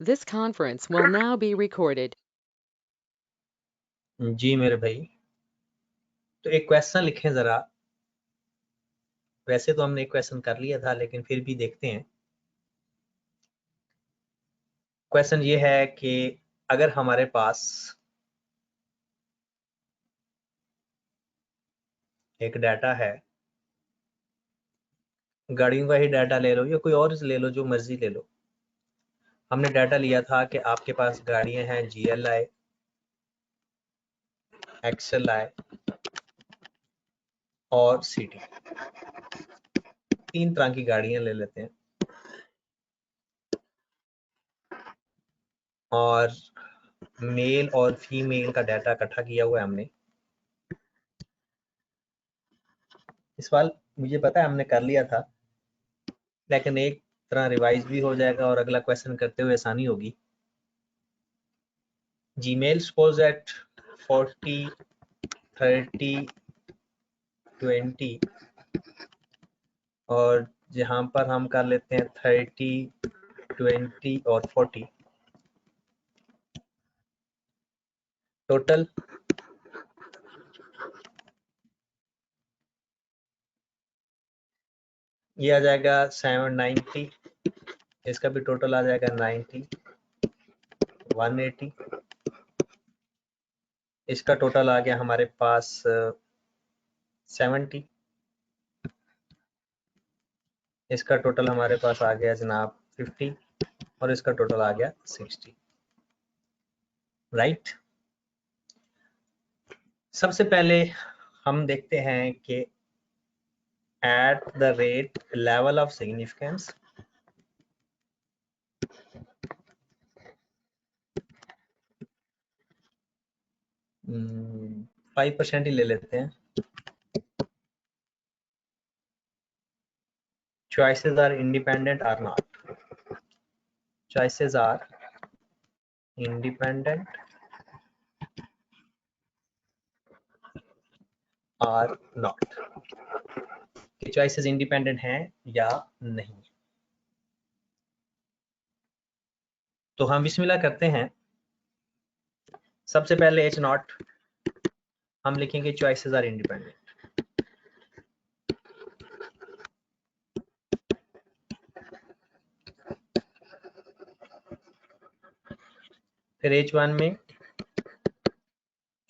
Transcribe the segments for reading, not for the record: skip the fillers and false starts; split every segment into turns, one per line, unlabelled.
This conference will now be recorded.
जी मेरे भाई, तो एक क्वेश्चन लिखें ज़रा। वैसे तो हमने एक क्वेश्चन कर लिया था, लेकिन फिर भी देखते हैं। क्वेश्चन ये है कि अगर हमारे पास एक डाटा है, गाड़ियों का ही डाटा ले लो या कोई और ले लो, जो मर्जी ले लो। हमने डाटा लिया था कि आपके पास गाड़ियां हैं GLI, XLI और सिटी। 3 तरह की गाड़ियां ले लेते हैं और मेल और फीमेल का डाटा इकट्ठा किया हुआ है हमने। इस बार मुझे पता है हमने कर लिया था, लेकिन एक तरह रिवाइज भी हो जाएगा और अगला क्वेश्चन करते हुए आसानी होगी। जीमेल सपोज एट 40, 30, 20 और जहां पर हम कर लेते हैं 30, 20 और 40। टोटल ये आ जाएगा 790। इसका भी टोटल आ जाएगा 90, 180। इसका टोटल आ गया हमारे पास 70। इसका टोटल हमारे पास आ गया जनाब 50 और इसका टोटल आ गया 60। राइट। सबसे पहले हम देखते हैं कि at the rate level of significance, hmm, 5% ही ले लेते हैं। choices are independent or not, choices are independent or not, कि choices independent हैं या नहीं। तो हम बिस्मिल्लाह करते हैं। सबसे पहले H नॉट हम लिखेंगे choices are independent। फिर H1 में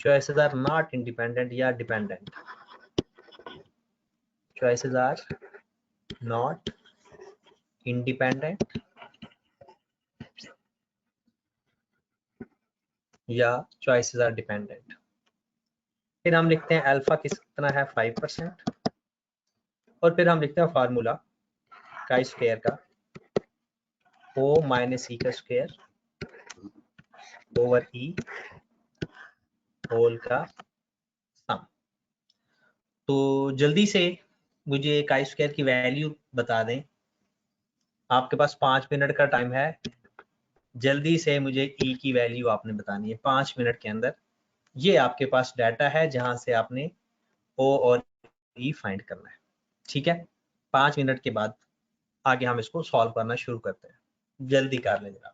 choices are not independent या dependent, choices are not independent या choices are dependent। फिर हम लिखते हैं अल्फा कितना है 5% और फिर हम लिखते हैं फार्मूला का स्क्वायर का O माइनस ई का स्क्वायर ओवर ई होल का सम। तो जल्दी से मुझे का स्क्वायर की वैल्यू बता दें। आपके पास 5 मिनट का टाइम है। जल्दी से मुझे ई की वैल्यू आपने बतानी है 5 मिनट के अंदर। ये आपके पास डाटा है जहां से आपने ओ और ई फाइंड करना है। ठीक है, 5 मिनट के बाद आगे हम इसको सॉल्व करना शुरू करते हैं। जल्दी कर लें जरा।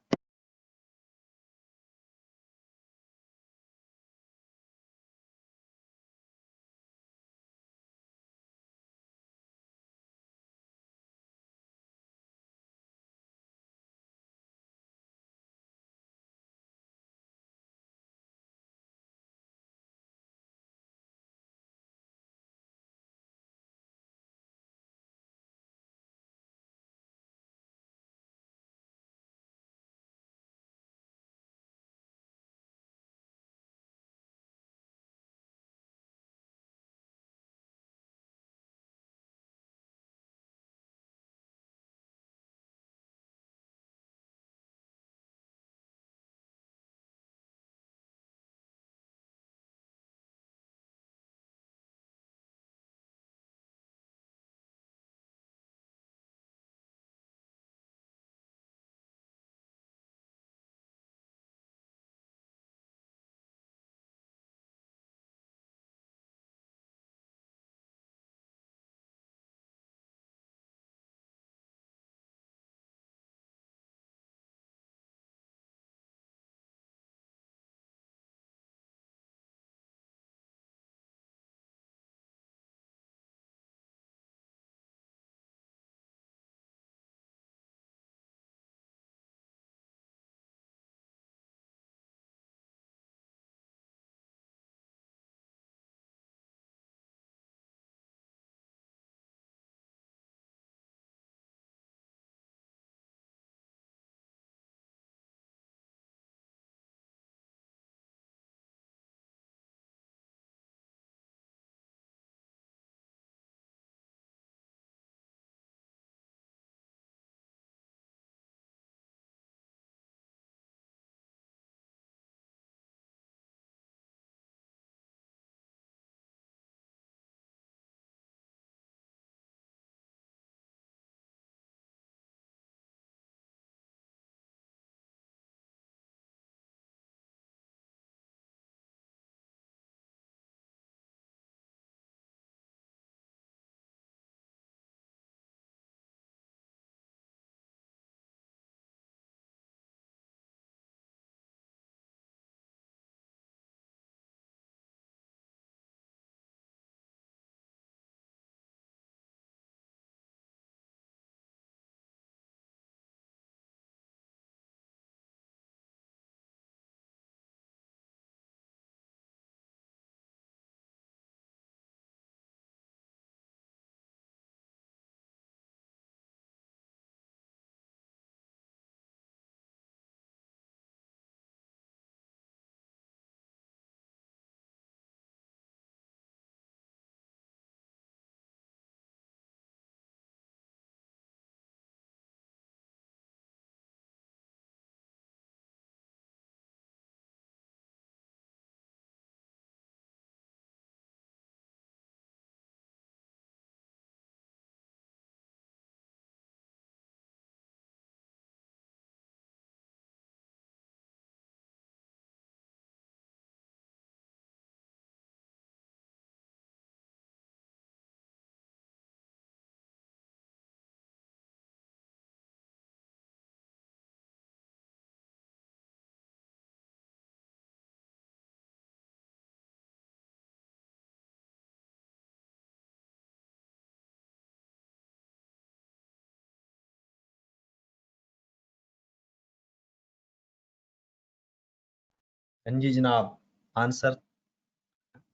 जी जनाब, आंसर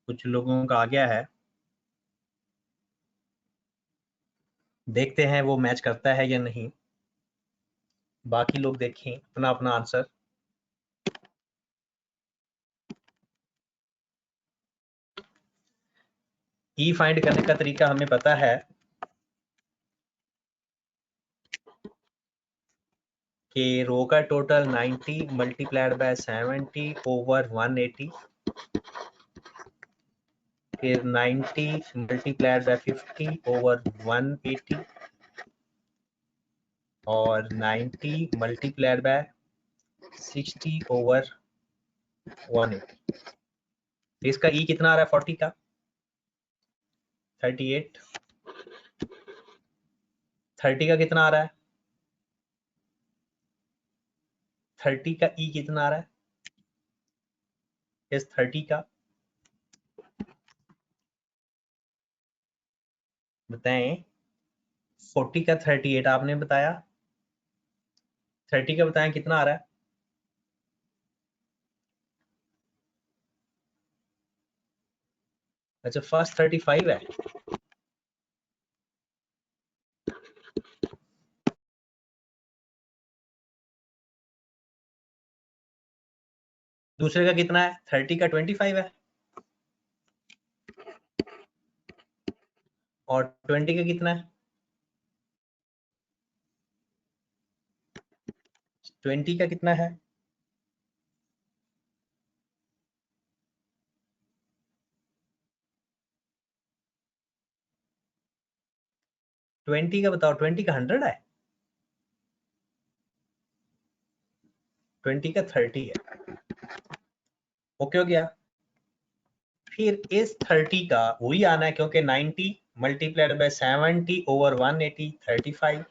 कुछ लोगों का आ गया है, देखते हैं वो मैच करता है या नहीं। बाकी लोग देखें अपना अपना आंसर। ई फाइंड करने का तरीका हमें पता है कि रो का टोटल 90 मल्टीप्लाइड बाय 70 ओवर 180, फिर 90 मल्टीप्लाइड बाय 50 ओवर 180 और 90 मल्टीप्लाइड बाय 60 ओवर 180। तो इसका ई कितना आ रहा है 40 का? 38। 30 का कितना आ रहा है? 30 का ई कितना आ रहा है? इस 30 का बताएं। 40 का 38 आपने बताया, 30 का बताएं कितना आ रहा है? अच्छा, फर्स्ट 35 है। दूसरे का कितना है? 30 का 25 है और 20 का कितना है? 20 का कितना है? ट्वेंटी का बताओ, 20 का 100 है, 20 का 30 है। ओके हो गया। फिर इस 30 का वही आना है क्योंकि 90 मल्टीप्लाइड बाय 70 ओवर 180 35,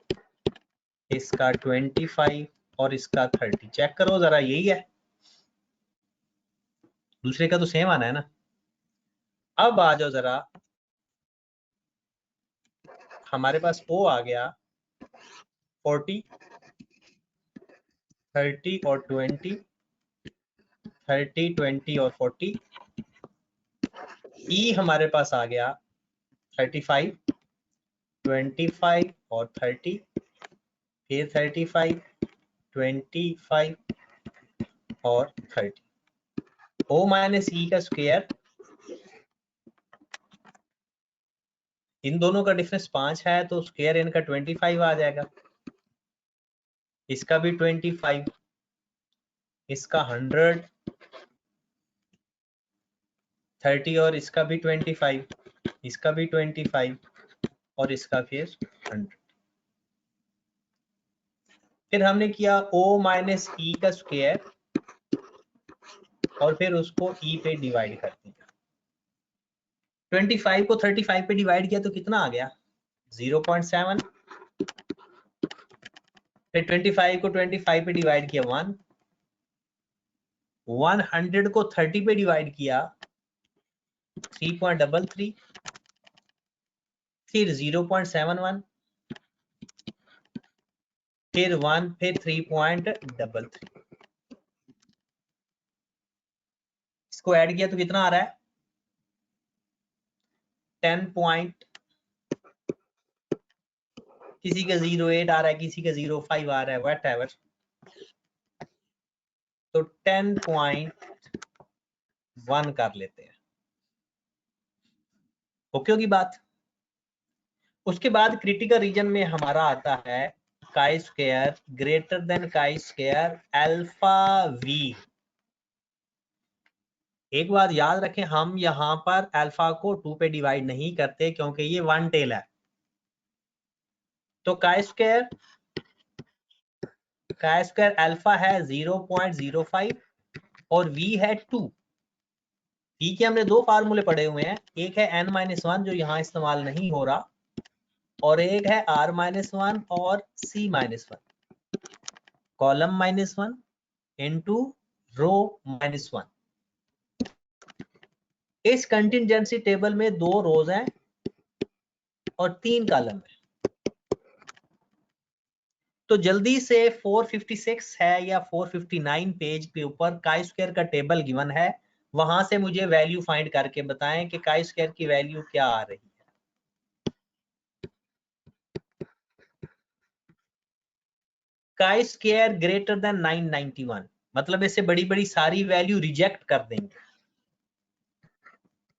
इसका 25 और इसका 30। चेक करो जरा, यही है, दूसरे का तो सेम आना है ना। अब आ जाओ जरा, हमारे पास ओ आ गया 40 30 और 20, 30 20 और 40। ई हमारे पास आ गया 35 25 और 30, फिर 35 25 और 30। ओ माइनस ई का स्क्वायर, इन दोनों का डिफरेंस 5 है तो स्क्वायर इनका 25 आ जाएगा, इसका भी 25, इसका 100 30 और इसका भी 25, इसका भी 25 और इसका फिर 100। फिर हमने किया ओ माइनस ई का स्क्वायर और फिर उसको ई पे डिवाइड कर दिया। 25 को 35 पे डिवाइड किया तो कितना आ गया? 0.7। फिर 25 को 25 पे डिवाइड किया 1, 100 को 30 पे डिवाइड किया 3.33, फिर 0.71, फिर 1, फिर 3.33। इसको ऐड किया तो कितना आ रहा है? 10 किसी का 0.8 आ रहा है, किसी का 0.5 आ रहा है, वट एवर। तो 10.1 कर लेते हैं। ओके होगी बात। उसके बाद क्रिटिकल रीजन में हमारा आता है chi square greater than chi square alpha V. एक बात याद रखें, हम यहां पर अल्फा को 2 पे डिवाइड नहीं करते क्योंकि ये वन टेल है। तो काई स्क्वायर अल्फा है 0.05 और वी है 2। वी के हमने दो फार्मूले पढ़े हुए हैं, एक है n-1 जो यहां इस्तेमाल नहीं हो रहा और एक है r-1 और c-1, कॉलम -1 इनटू रो -1। इस कंटिजेंसी टेबल में 2 रोज हैं और 3 कॉलम है। तो जल्दी से 456 है या 459 पेज के ऊपर काई स्क्वायर का टेबल गिवन है, वहां से मुझे वैल्यू फाइंड करके बताएं कि काई स्क्वायर की वैल्यू क्या आ रही है। काई स्क्वायर ग्रेटर देन 991, मतलब इससे बड़ी बड़ी सारी वैल्यू रिजेक्ट कर देंगे।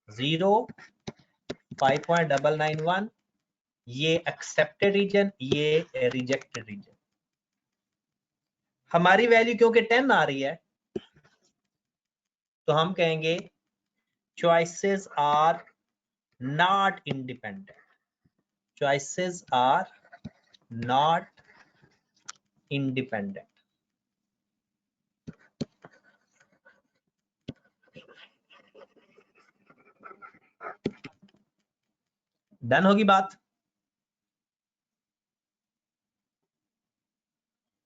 0, 5.991 ये एक्सेप्टेड रीजन, ये रिजेक्टेड रीजन। हमारी वैल्यू क्योंकि 10 आ रही है तो हम कहेंगे choices are not independent. Choices are not independent. Done होगी बात।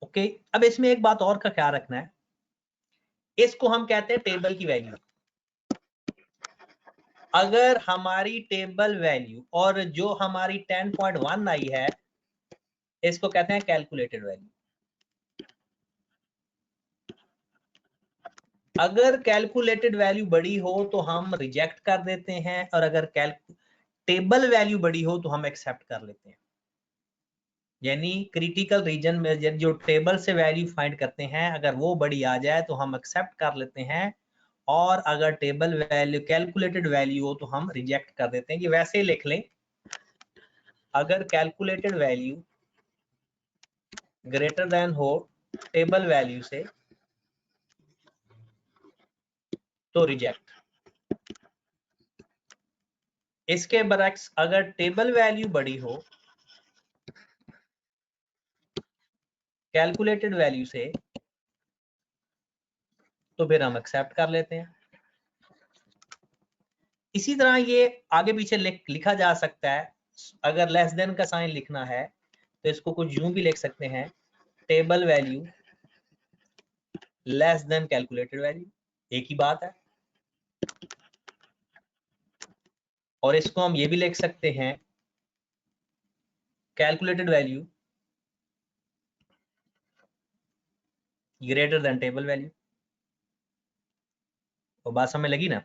ओके, अब इसमें एक बात और का ख्याल रखना है, इसको हम कहते हैं टेबल की वैल्यू। अगर हमारी टेबल वैल्यू और जो हमारी 10.1 आई है इसको कहते हैं कैलकुलेटेड वैल्यू। अगर कैलकुलेटेड वैल्यू बड़ी हो तो हम रिजेक्ट कर देते हैं, और अगर टेबल वैल्यू बड़ी हो तो हम एक्सेप्ट कर लेते हैं। यानी क्रिटिकल रीजन में जो टेबल से वैल्यू फाइंड करते हैं अगर वो बड़ी आ जाए तो हम एक्सेप्ट कर लेते हैं, और अगर टेबल वैल्यू कैलकुलेटेड वैल्यू हो तो हम रिजेक्ट कर देते हैं। कि वैसे ही लिख लें, अगर कैलकुलेटेड वैल्यू ग्रेटर देन हो टेबल वैल्यू से तो रिजेक्ट। इसके बरक्स अगर टेबल वैल्यू बड़ी हो कैलकुलेटेड वैल्यू से तो फिर हम एक्सेप्ट कर लेते हैं। इसी तरह ये आगे पीछे लिखा जा सकता है। अगर लेस देन का साइन लिखना है तो इसको कुछ यूं भी लिख सकते हैं, table value less than calculated value, एक ही बात है। और इसको हम ये भी लिख सकते हैं, calculated value greater than table value. तो बात समझ लगी ना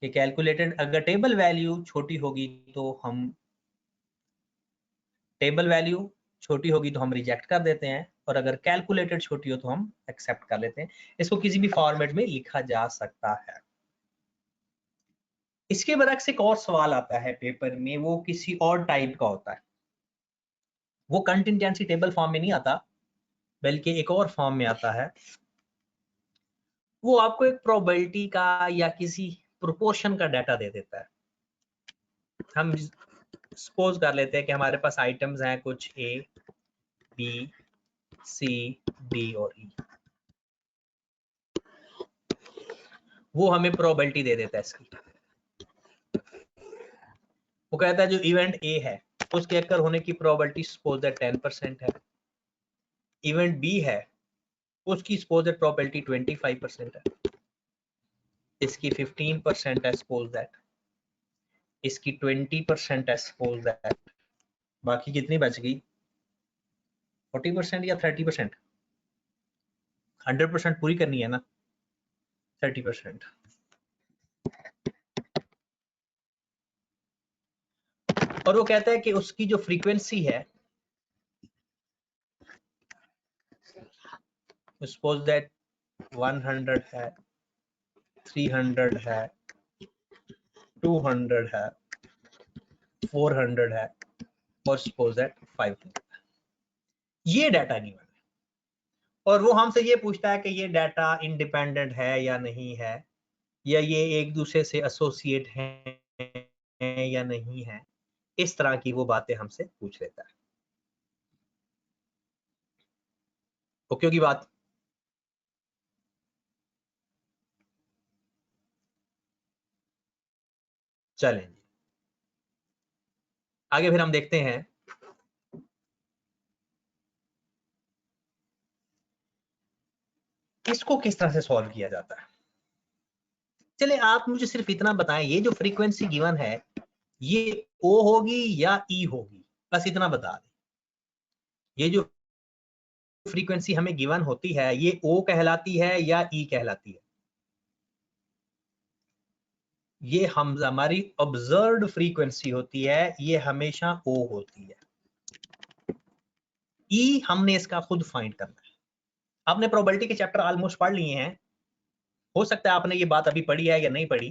कि कैलकुलेटेड अगर टेबल वैल्यू छोटी होगी तो हम टेबल वैल्यू छोटी होगी तो हम रिजेक्ट कर देते हैं, और अगर कैलकुलेटेड छोटी हो तो हम एक्सेप्ट कर लेते हैं। इसको किसी भी फॉर्मेट में लिखा जा सकता है। इसके बरक्स एक और सवाल आता है पेपर में, वो किसी और टाइप का होता है। वो कंटिजेंसी टेबल फॉर्म में नहीं आता बल्कि एक और फॉर्म में आता है। वो आपको एक प्रोबेबिलिटी का या किसी प्रोपोर्शन का डाटा दे देता है। हम सपोज कर लेते हैं कि हमारे पास आइटम्स हैं कुछ ए बी सी डी और ई, वो हमें प्रोबेबिलिटी दे देता है इसकी। वो कहता है जो इवेंट ए है उसके अक्कर होने की प्रोबेबिलिटी सपोज दैट 10% है। इवेंट बी है उसकी सपोज दैट प्रोबेबिलिटी 25% है। इसकी 15% है सपोज दैट, इसकी 20% है सपोज दैट, बाकी कितनी बच गई 40% या 30%? 100% पूरी करनी है ना, 30%। और वो कहता है कि उसकी जो फ्रीक्वेंसी है सपोज दैट 100 है, 300 है, 200 है, 400 है, और सपोज दैट 500। ये डाटा गिवन है, और वो हमसे ये पूछता है कि ये डाटा इंडिपेंडेंट है या नहीं है, या ये एक दूसरे से एसोसिएट है या नहीं है। इस तरह की वो बातें हमसे पूछ लेता है। ओके की बात। चलें आगे फिर हम देखते हैं इसको किस तरह से सॉल्व किया जाता है। चले आप मुझे सिर्फ इतना बताएं, ये जो फ्रीक्वेंसी गिवन है ये ओ होगी या ई होगी, बस इतना बता दें। ये जो फ्रीक्वेंसी हमें गिवन होती है ये ओ कहलाती है या ई कहलाती है? ये हमारी ऑब्जर्व्ड फ्रीक्वेंसी होती है, ये हमेशा ओ होती है। ई हमने इसका खुद फाइंड करना है। आपने प्रोबेबिलिटी के चैप्टर ऑलमोस्ट पढ़ लिए हैं, हो सकता है आपने ये बात अभी पढ़ी है या नहीं पढ़ी,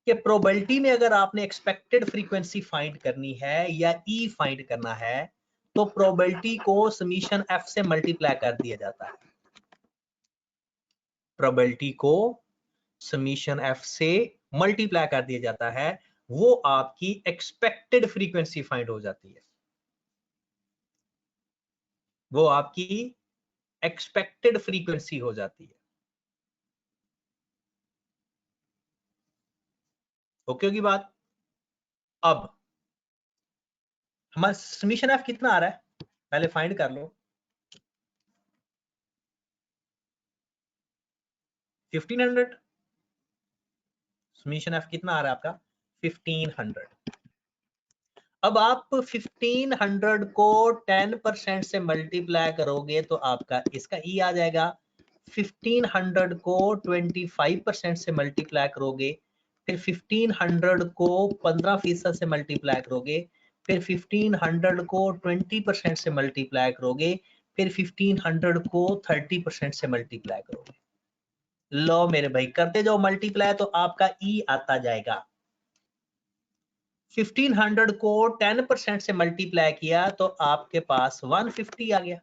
कि प्रोबेबिलिटी में अगर आपने एक्सपेक्टेड फ्रीक्वेंसी फाइंड करनी है या ई फाइंड करना है तो प्रोबेबिलिटी को समीशन एफ से मल्टीप्लाई कर दिया जाता है। प्रोबेबिलिटी को समीशन एफ से मल्टीप्लाई कर दिया जाता है, वो आपकी एक्सपेक्टेड फ्रीक्वेंसी फाइंड हो जाती है। वो आपकी एक्सपेक्टेड फ्रीक्वेंसी हो जाती है। ओके होगी बात? अब हमारा समीशन एफ कितना आ रहा है पहले फाइंड कर लो। 1500। समीशन एफ कितना आ रहा है आपका? 1500। अब आप 1500 को 10% से मल्टीप्लाई करोगे तो आपका इसका ई आ जाएगा। 1500 को 25% से मल्टीप्लाई करोगे, फिर 1500 को 15% से मल्टीप्लाई करोगे, फिर 1500 को 20% से मल्टीप्लाई करोगे, फिर 1500 को 30% से मल्टीप्लाई करोगे। लो मेरे भाई करते जाओ मल्टीप्लाई तो आपका ई आता जाएगा। 1500 को 10% से मल्टीप्लाई किया तो आपके पास 150 आ गया।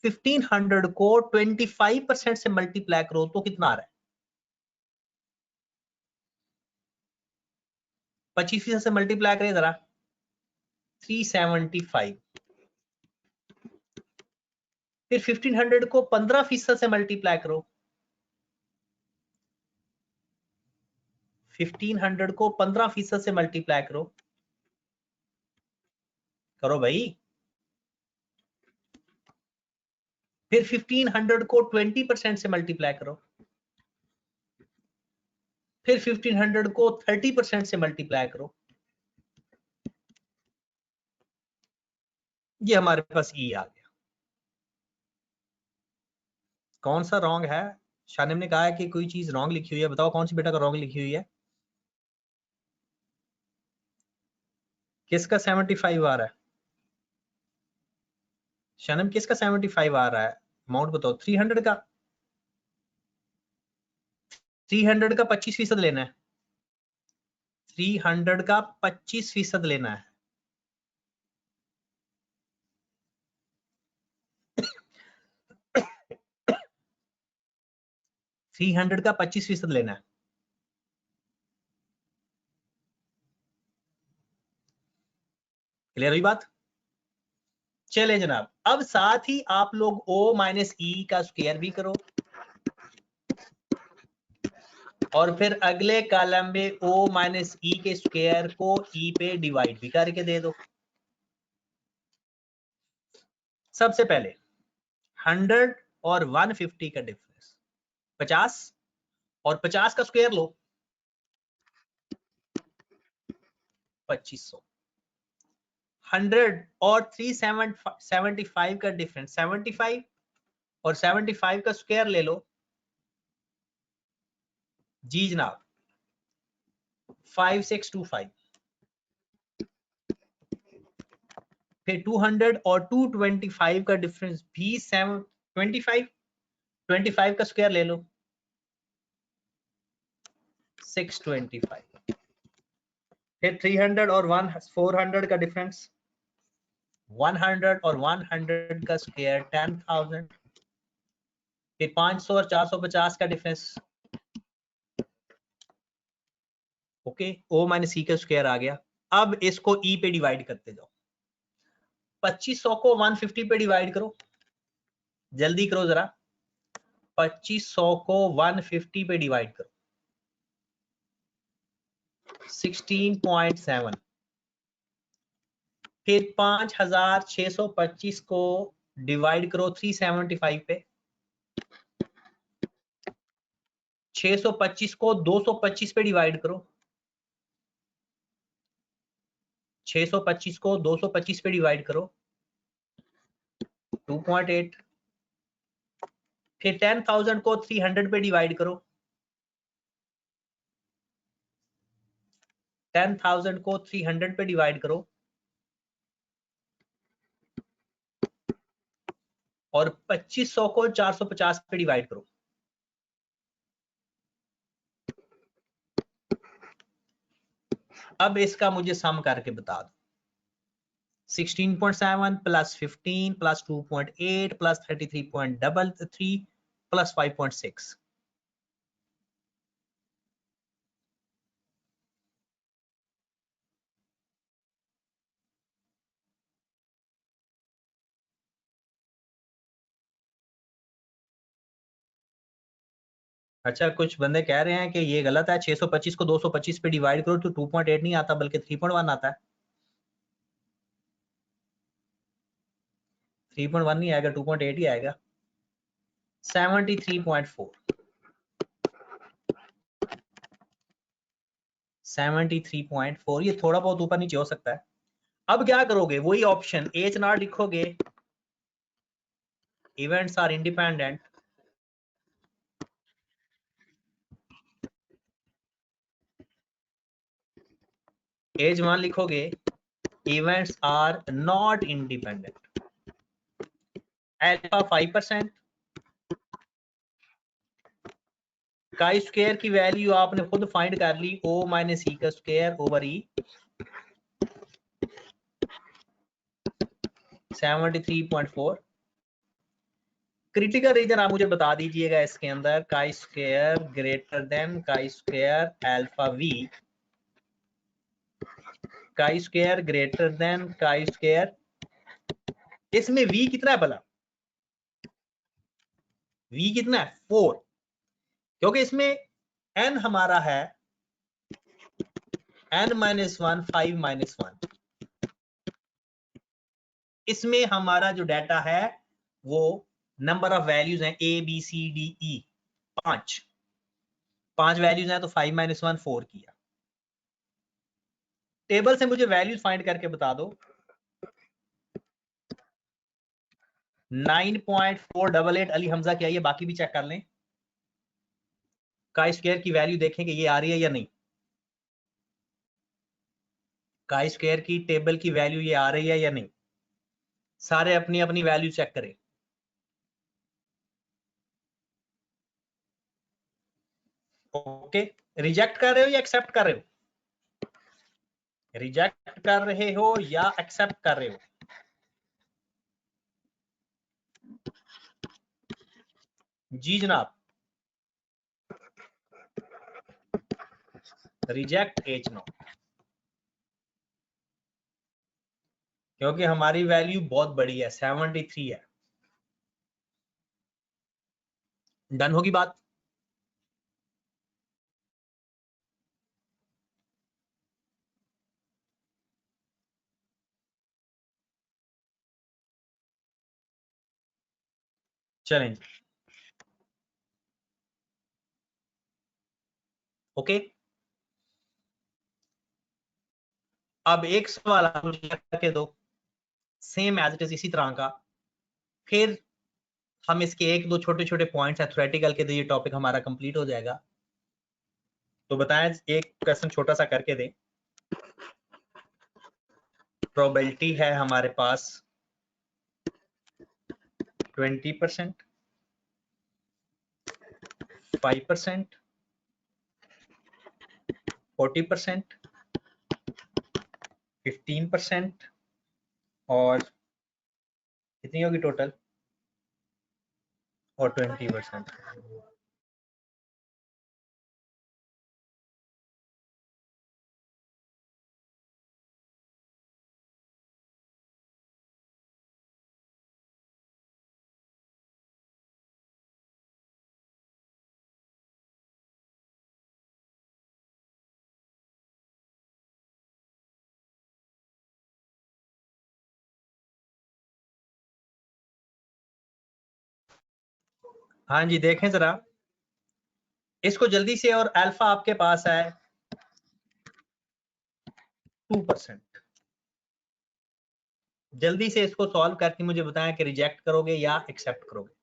1500 को 25% से मल्टीप्लाई करो तो कितना आ रहा है? 25% से मल्टीप्लाई करें जरा, 375। फिर 1500 को 15% से मल्टीप्लाई करो, 1500 को 15% से मल्टीप्लाई करो, करो भाई। फिर 1500 को 20% से मल्टीप्लाई करो, फिर 1500 को 30% से मल्टीप्लाई करो। ये हमारे पास ई आ गया। कौन सा रॉन्ग है? शानिम ने कहा है कि कोई चीज रॉन्ग लिखी हुई है, बताओ कौन सी बेटा का रॉन्ग लिखी हुई है? किसका 75 आ रहा है? शानिम किसका 75 आ रहा है? अमाउंट बताओ। 300 का 25% लेना है। 300 का 25% लेना है। थ्री 300 का 25% लेना है। क्लियर हुई बात? चले जनाब, अब साथ ही आप लोग O माइनस ई का स्क्वायर भी करो और फिर अगले कॉलम में O माइनस ई के स्क्वायर को ई पे डिवाइड भी करके दे दो। सबसे पहले 100 और 150 का डिफरेंस 50 और 50 का स्क्वायर लो 2500। 100 और 375 का डिफरेंस 75 और 75 का स्क्वायर ले लो जी जनाब 5625। फिर 200 और 225 का डिफरेंस भी 25 का स्क्वायर ले लो 625। फिर 300 और 400 का डिफरेंस 100 और 100 का स्क्वायर 10,000। फिर 500 और 450 का डिफरेंस। ओके, O माइनस सी का स्क्वायर आ गया। अब इसको E पे डिवाइड करते जाओ। 2500 को 150 पे डिवाइड करो, जल्दी करो जरा। 2500 को 150 पे डिवाइड करो 16.7। फिर 5625 को डिवाइड करो 375 पे। 625 को 225 पे डिवाइड करो, 625 को 225 पे डिवाइड करो। 2.8, फिर 10,000 को 300 पे डिवाइड करो, 10,000 को 300 पे डिवाइड करो और 2500 को 450 पे डिवाइड करो। अब इसका मुझे सम करके बता दो। 16.7 प्लस 15 प्लस 2.8 प्लस 33.33 प्लस 5.6। अच्छा, कुछ बंदे कह रहे हैं कि ये गलत है, 625 को 225 पे डिवाइड करो तो 2.8 नहीं आता बल्कि 3.1 आता है। 3.1 नहीं आएगा, 2.8 ही आएगा। 73.4 73.4, ये थोड़ा बहुत ऊपर नीचे हो सकता है। अब क्या करोगे, वही ऑप्शन एच नॉट लिखोगे, इवेंट्स आर इंडिपेंडेंट, एज 1 लिखोगे, events are not independent, alpha 5%, chi square की वैल्यू आपने खुद फाइंड कर ली, ओ माइनस ई का square over E, 73.4। Critical region आप मुझे बता दीजिएगा इसके अंदर, chi square greater than chi square alpha V, chi square greater than chi square, इसमें v कितना है भला, v कितना है 4, क्योंकि इसमें n हमारा है n माइनस 1 5 माइनस 1, इसमें हमारा जो डाटा है वो नंबर ऑफ वैल्यूज हैं a b c d e, 5 values हैं, तो 5 माइनस 1 4 किया। टेबल से मुझे वैल्यूज फाइंड करके बता दो। 9.488 अली हमजा क्या, ये बाकी भी चेक कर लें, काई स्क्वायर की वैल्यू देखें कि ये आ रही है या नहीं, काई स्क्वायर की टेबल की वैल्यू ये आ रही है या नहीं, सारे अपनी अपनी वैल्यू चेक करें। ओके, रिजेक्ट कर रहे हो या एक्सेप्ट कर रहे हो, रिजेक्ट कर रहे हो या एक्सेप्ट कर रहे हो, जी जनाब, रिजेक्ट एच नॉट, क्योंकि हमारी वैल्यू बहुत बड़ी है, 73 है। डन होगी बात। चलें, ओके। अब एक सवाल आप मुझे करके दो, सेम एज इट इज इसी तरह का, फिर हम इसके एक दो छोटे छोटे पॉइंट्स हैं थ्योरेटिकल के, तो ये टॉपिक हमारा कंप्लीट हो जाएगा। तो बताएं, एक क्वेश्चन छोटा सा करके दें। प्रोबेबिलिटी है हमारे पास 20%, 5%, 40%, 15% और कितनी होगी टोटल, और 20%। हाँ जी, देखें जरा इसको जल्दी से, और अल्फा आपके पास है 2%, जल्दी से इसको सॉल्व करके मुझे बताएं कि रिजेक्ट करोगे या एक्सेप्ट करोगे।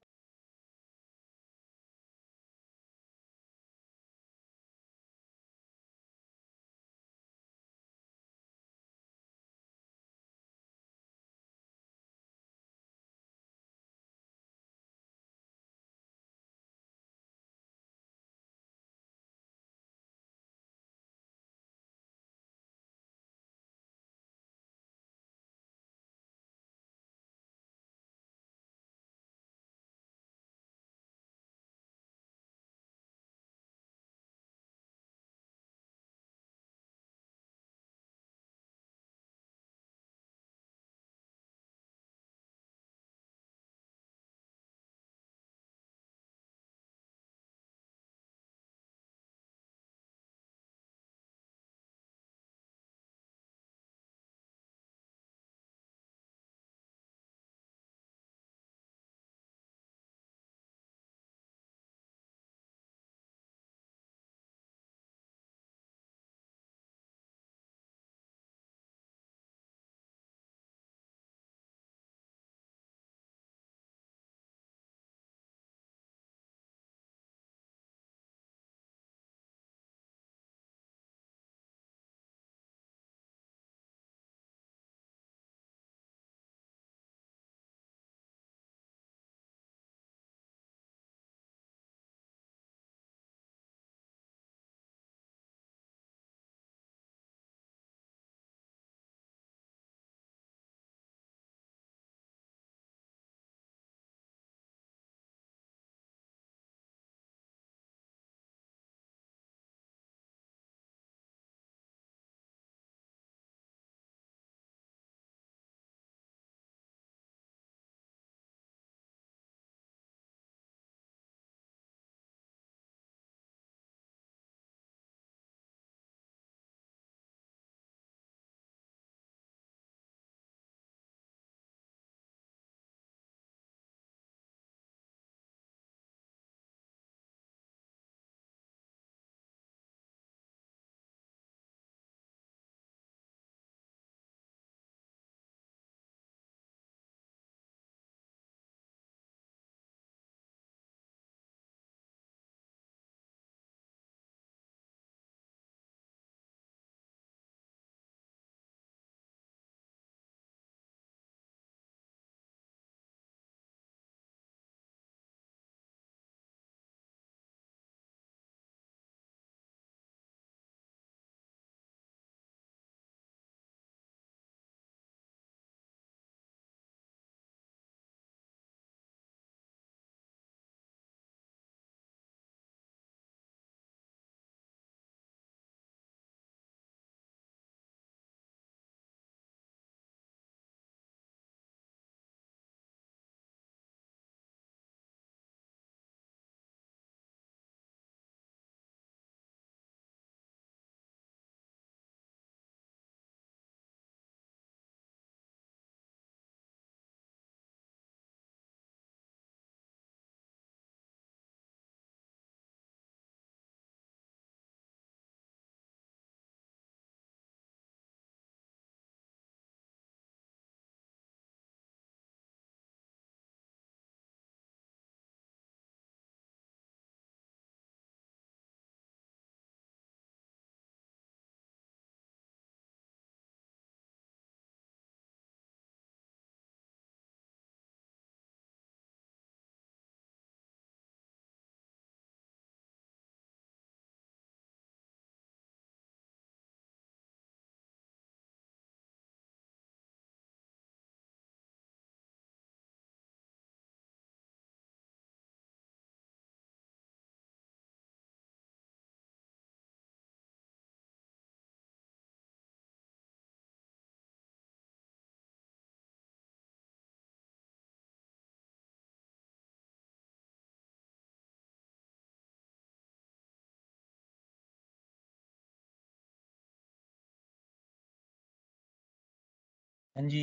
हाँ जी,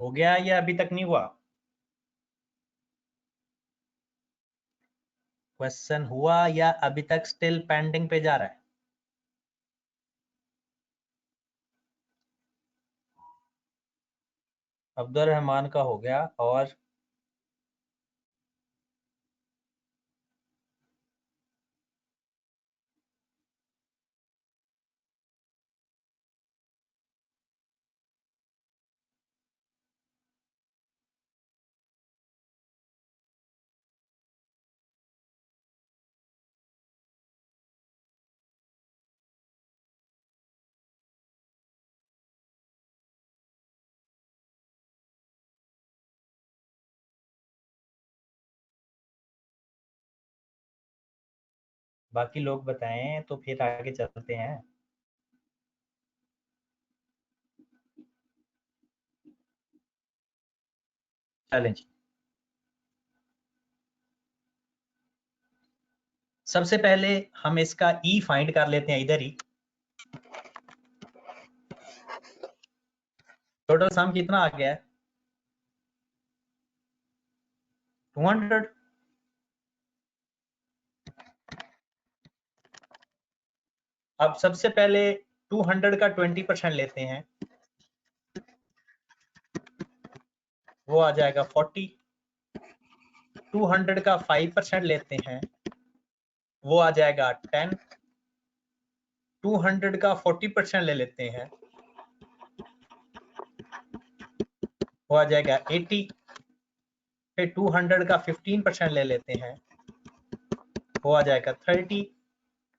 हो गया या अभी तक नहीं हुआ? क्वेश्चन हुआ या अभी तक स्टिल पेंडिंग पे जा रहा है? अब्दुल रहमान का हो गया। और बाकी लोग बताएं तो फिर आगे चलते हैं। चलें जी। सबसे पहले हम इसका ई फाइंड कर लेते हैं इधर ही। टोटल सम कितना आ गया है? 200। अब सबसे पहले 200 का 20% लेते हैं, वो आ जाएगा 40। 200 का 5% लेते हैं, वो आ जाएगा 10। 200 का 40% ले लेते हैं, वो आ जाएगा 80। फिर 200 का 15% ले लेते हैं, वो आ जाएगा 30।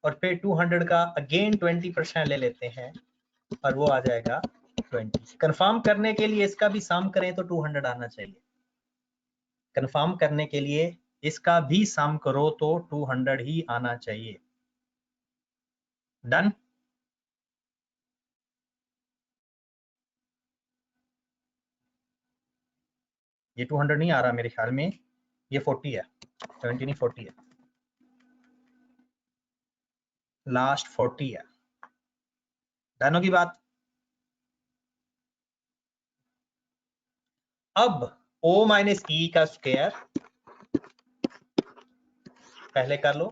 और फिर 200 का अगेन 20% ले लेते हैं और वो आ जाएगा 20। कंफर्म करने के लिए इसका भी सम करें तो 200 आना चाहिए। कंफर्म करने के लिए इसका भी सम करो तो 200 ही आना चाहिए। डन। ये 200 नहीं आ रहा मेरे ख्याल में, ये 40 है। 70 नहीं 40 है, लास्ट 40 है। डन होगी बात। अब o माइनस ई का स्क्वायर पहले कर लो।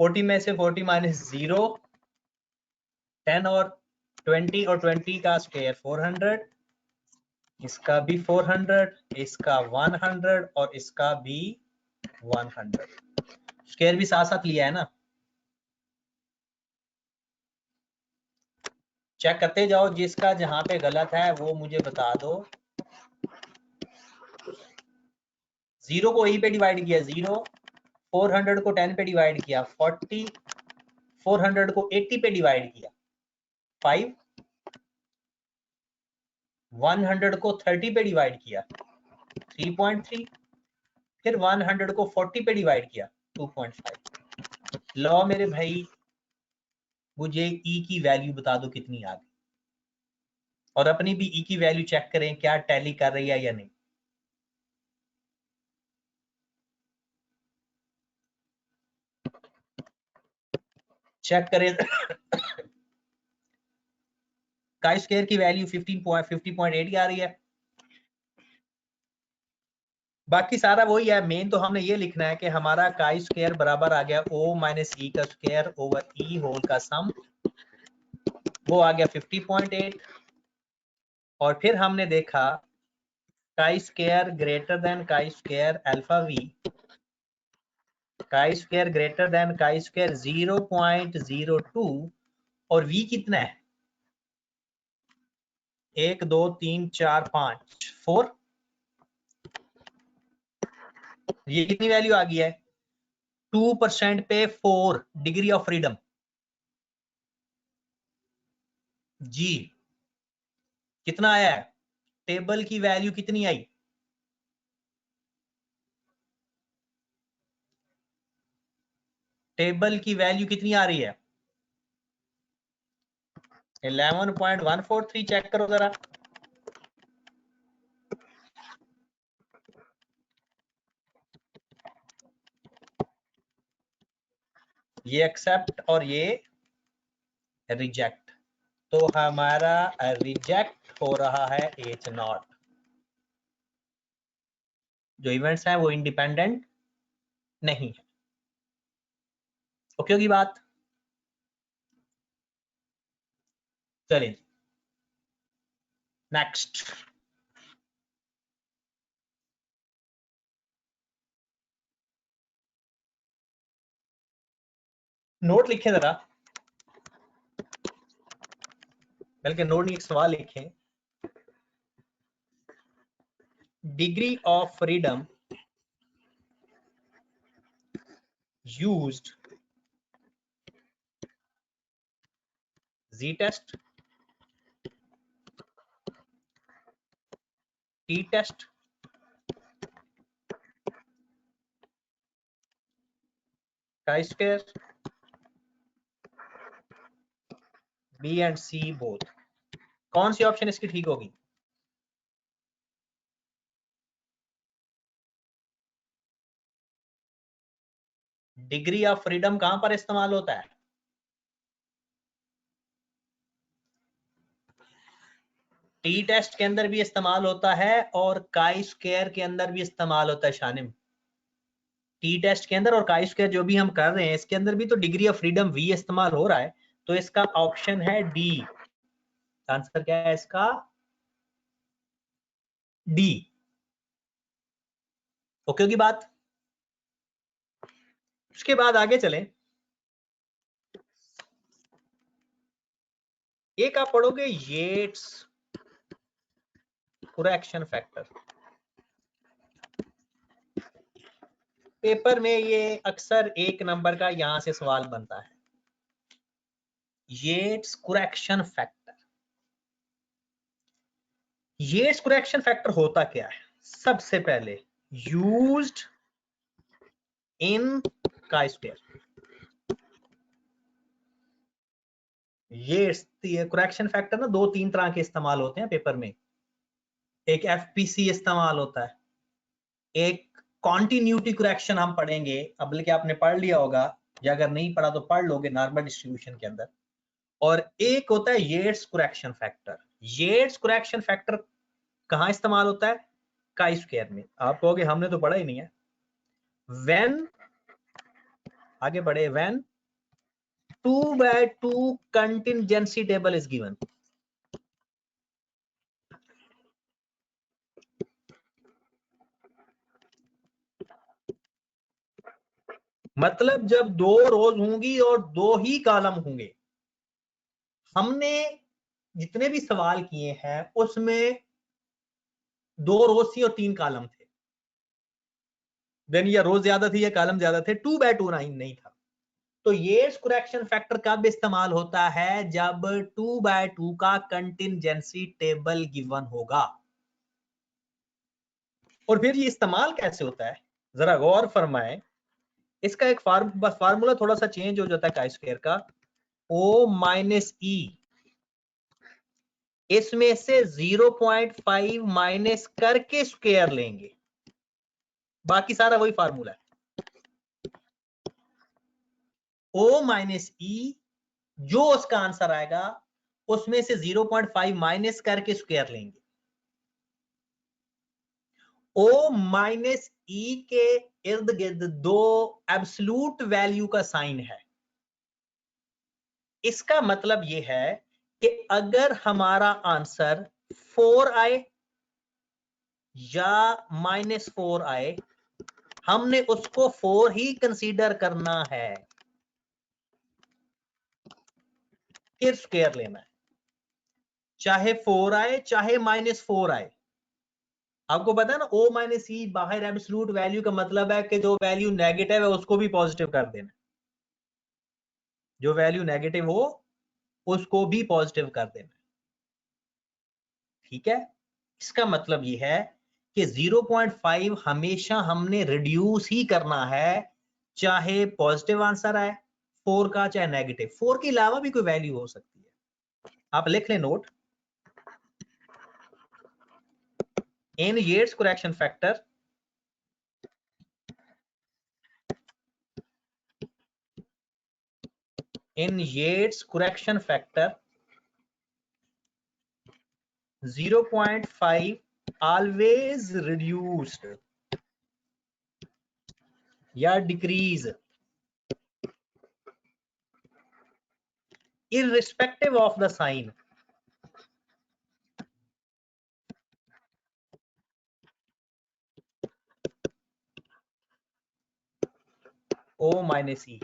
40 में से 40 माइनस 0, 10 और 20 और 20 का स्क्वायर 400, इसका भी 400, इसका 100 और इसका भी 100। स्क्वायर भी साथ साथ लिया है ना। चेक करते जाओ, जिसका जहां पे गलत है वो मुझे बता दो। 0 को e पे डिवाइड किया 0, 400 को 10 पे डिवाइड किया 40, 400 को 80 पे डिवाइड किया 5, 100 को 30 पे डिवाइड किया 3.3, फिर 100 को 40 पे डिवाइड किया 2.5। लो मेरे भाई, मुझे e की वैल्यू बता दो कितनी आ गई, और अपनी भी e की वैल्यू चेक करें क्या टैली कर रही है या नहीं। चेक करें। काई स्क्वायर की वैल्यू 50.8 आ रही है। बाकी सारा वही है, मेन तो हमने ये लिखना है कि हमारा काई स्क्वायर बराबर आ गया o माइनस ई का स्क्वायर ओवर ई होल का सम, वो आ गया 50.8। और फिर हमने देखा chi square greater than chi square alpha V, chi square greater than chi square 0.02, और v कितना है 1 2 3 4 5 4। ये कितनी वैल्यू आ गई है 2% पे 4 डिग्री ऑफ फ्रीडम। जी कितना आया है, टेबल की वैल्यू कितनी आई, टेबल की वैल्यू कितनी आ रही है 11.143। चेक करो जरा। ये एक्सेप्ट और ये रिजेक्ट, तो हमारा रिजेक्ट हो रहा है H0। जो इवेंट्स हैं वो इंडिपेंडेंट नहीं है। ओके होगी बात। चलिए नेक्स्ट। नोट लिखें जरा, बल्कि नोट नहीं एक सवाल लिखें। Degree of freedom used Z test, T test, chi-square, B and C both. कौन सी ऑप्शन इसकी ठीक होगी? डिग्री ऑफ फ्रीडम कहां पर इस्तेमाल होता है? टी टेस्ट के अंदर भी इस्तेमाल होता है और काई स्क्वायर के अंदर भी इस्तेमाल होता है शानिम। टी टेस्ट के अंदर और काई स्क्वायर जो भी हम कर रहे हैं इसके अंदर भी तो डिग्री ऑफ फ्रीडम वी इस्तेमाल हो रहा है, तो इसका ऑप्शन है डी। आंसर क्या है इसका? डी। ओके होगी बात। उसके बाद आगे चलें। एक आप पढ़ोगे येट्स कुरेक्शन फैक्टर। पेपर में ये अक्सर 1 नंबर का यहां से सवाल बनता है। Yates correction factor. Yates correction factor होता क्या है? सबसे पहले यूज्ड इन काई स्क्वायर। ये कुरेक्शन फैक्टर ना 2-3 तरह के इस्तेमाल होते हैं पेपर में। एक एफपीसी इस्तेमाल होता है, एक कॉन्टिन्यूटी कुरेक्शन हम पढ़ेंगे, अब बल्कि आपने पढ़ लिया होगा या अगर नहीं पढ़ा तो पढ़ लोगे नॉर्मल डिस्ट्रीब्यूशन के अंदर। और एक होता है Yates correction factor. Yates correction factor कहां इस्तेमाल होता है? काई स्क्वायर में। आप कहोगे हमने तो पढ़ा ही नहीं है। व्हेन, आगे बढ़े, when 2/2 contingency table is given. मतलब जब 2 रोज होंगी और 2 ही कॉलम होंगे। हमने जितने भी सवाल किए हैं उसमें 2 रोज थी और 3 कॉलम थे। देन या रोज ज्यादा थी या कॉलम ज्यादा थे, 2/2 नहीं था। तो ये कुरेक्शन फैक्टर कब इस्तेमाल होता है? जब 2/2 का कंटिंजेंसी टेबल गिवन होगा। और फिर ये इस्तेमाल कैसे होता है जरा गौर फरमाएं। इसका एक फार्मूला थोड़ा सा चेंज हो जाता है काई स्क्वायर का। O माइनस ई, इसमें से 0.5 माइनस करके स्क्वायर लेंगे, बाकी सारा वही फार्मूला है। O माइनस ई, जो उसका आंसर आएगा उसमें से 0.5 माइनस करके स्क्वायर लेंगे। O माइनस ई के इर्द गिर्द 2 एब्सलूट वैल्यू का साइन है। इसका मतलब यह है कि अगर हमारा आंसर 4 आए या -4 आए, हमने उसको 4 ही कंसीडर करना है, फिर स्क्वायर लेना है, चाहे 4 आए चाहे -4 आए। आपको पता है ना, O माइनस ई बाहर एब्सलूट वैल्यू का मतलब है कि जो वैल्यू नेगेटिव है उसको भी पॉजिटिव कर देना। जो वैल्यू नेगेटिव हो उसको भी पॉजिटिव कर देना। ठीक है, इसका मतलब यह है कि 0.5 हमेशा हमने रिड्यूस ही करना है, चाहे पॉजिटिव आंसर आए 4 का चाहे नेगेटिव। 4 के अलावा भी कोई वैल्यू हो सकती है। आप लिख लें note, in Yates correction factor in Yates correction factor 0.5 always reduced या decrease irrespective of the sign। O minus E,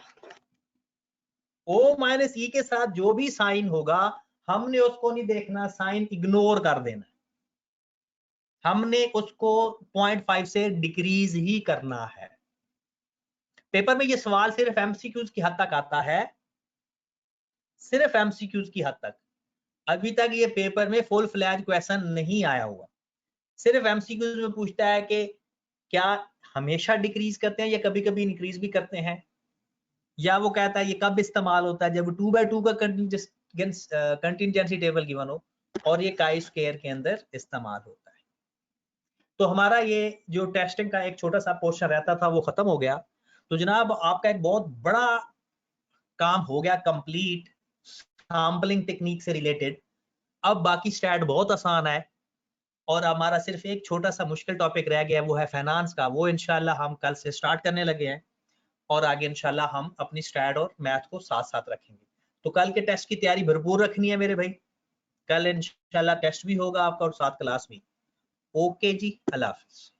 O minus E के साथ जो भी साइन होगा हमने उसको नहीं देखना, साइन इग्नोर कर देना, हमने उसको 0.5 से डिक्रीज ही करना है। पेपर में ये सवाल सिर्फ एमसीक्यूज की हद तक आता है, सिर्फ एमसीक्यूज की हद तक। अभी तक ये पेपर में फुल फ्लैज क्वेश्चन नहीं आया हुआ, सिर्फ एमसीक्यूज में पूछता है कि क्या हमेशा डिक्रीज करते हैं या कभी कभी इंक्रीज भी करते हैं, या वो कहता है ये कब इस्तेमाल होता है जब 2/2 का कंटिजेंसी टेबल गिवन हो और ये काई स्क्वायर के अंदर इस्तेमाल होता है। तो हमारा ये जो टेस्टिंग का एक छोटा सा पोर्शन रहता था वो खत्म हो गया। तो जनाब आपका एक बहुत बड़ा काम हो गया कंप्लीट सैम्पलिंग टेक्निक से रिलेटेड। अब बाकी स्टैट बहुत आसान है और हमारा सिर्फ एक छोटा सा मुश्किल टॉपिक रह गया, वो है फाइनेंस का। वो इंशाल्लाह हम कल से स्टार्ट करने लगे हैं और आगे इंशाल्लाह हम अपनी स्टैट और मैथ को साथ साथ रखेंगे। तो कल के टेस्ट की तैयारी भरपूर रखनी है मेरे भाई, कल इंशाल्लाह टेस्ट भी होगा आपका और साथ क्लास भी। ओके जी, अल्लाह हाफिज।